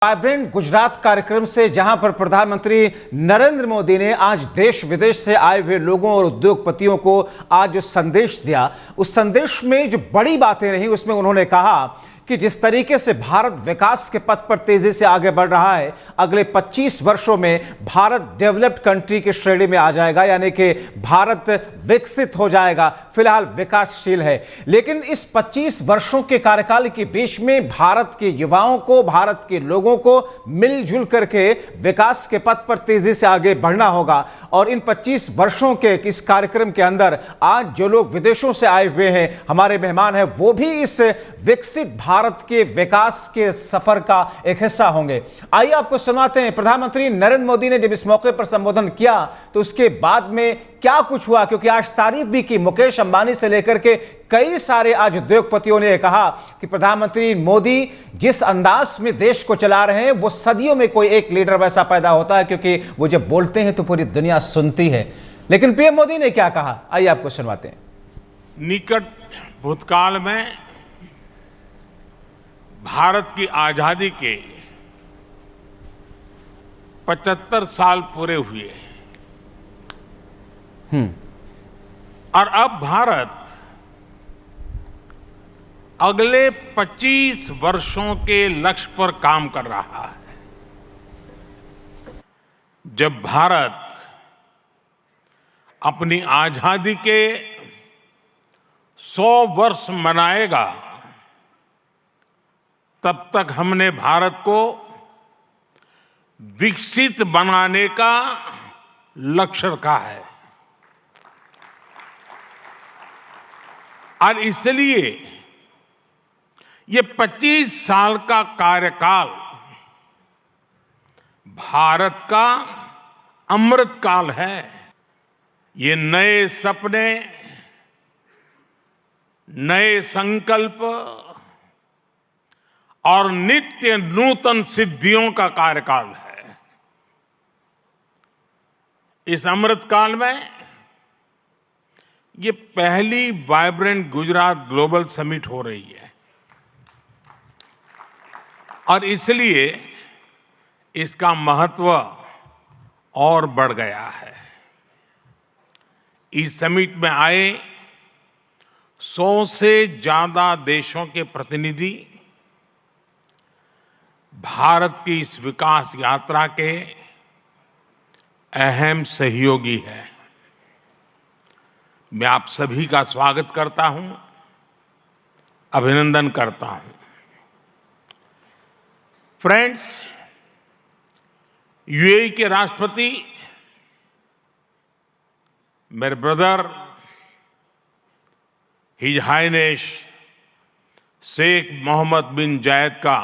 Vibrant Gujarat कार्यक्रम से जहां पर प्रधानमंत्री नरेंद्र मोदी ने आज देश विदेश से आए हुए लोगों और उद्योगपतियों को आज जो संदेश दिया, उस संदेश में जो बड़ी बातें रही उसमें उन्होंने कहा कि जिस तरीके से भारत विकास के पथ पर तेजी से आगे बढ़ रहा है, अगले 25 वर्षों में भारत डेवलप्ड कंट्री की श्रेणी में आ जाएगा, यानी कि भारत विकसित हो जाएगा। फिलहाल विकासशील है, लेकिन इस 25 वर्षों के कार्यकाल के बीच में भारत के युवाओं को, भारत के लोगों को मिलजुल करके विकास के पथ पर तेजी से आगे बढ़ना होगा। और इन 25 वर्षों के इस कार्यक्रम के अंदर आज जो लोग विदेशों से आए हुए हैं, हमारे मेहमान हैं, वो भी इस विकसित भारत के विकास के सफर का एक हिस्सा होंगे। आइए आपको सुनाते हैं प्रधानमंत्री नरेंद्र मोदी ने जब इस मौके पर संबोधन किया तो उसके बाद में क्या कुछ हुआ, क्योंकि आज तारीफ भी की मुकेश अंबानी से लेकर के कई सारे आज उद्योगपतियों ने कहा कि प्रधानमंत्री मोदी जिस अंदाज में देश को चला रहे हैं वो सदियों में कोई एक लीडर वैसा पैदा होता है, क्योंकि वो जब बोलते हैं तो पूरी दुनिया सुनती है। लेकिन पीएम मोदी ने क्या कहा, आइए आपको सुनवाते हैं। निकट भूतकाल में भारत की आजादी के 75 साल पूरे हुए और अब भारत अगले 25 वर्षों के लक्ष्य पर काम कर रहा है। जब भारत अपनी आजादी के 100 वर्ष मनाएगा, तब तक हमने भारत को विकसित बनाने का लक्ष्य रखा है और इसलिए ये 25 साल का कार्यकाल भारत का अमृतकाल है। ये नए सपने, नए संकल्प और नित्य नूतन सिद्धियों का कार्यकाल है। इस अमृतकाल में ये पहली वाइब्रेंट गुजरात ग्लोबल समिट हो रही है और इसलिए इसका महत्व और बढ़ गया है। इस समिट में आए 100 से ज्यादा देशों के प्रतिनिधि भारत की इस विकास यात्रा के अहम सहयोगी हैं। मैं आप सभी का स्वागत करता हूं, अभिनंदन करता हूं। फ्रेंड्स, यूएई के राष्ट्रपति मेरे brother his highness Sheikh Mohammed bin Zayed का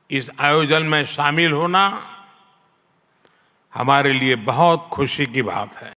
इस आयोजन में शामिल होना हमारे लिए बहुत खुशी की बात है।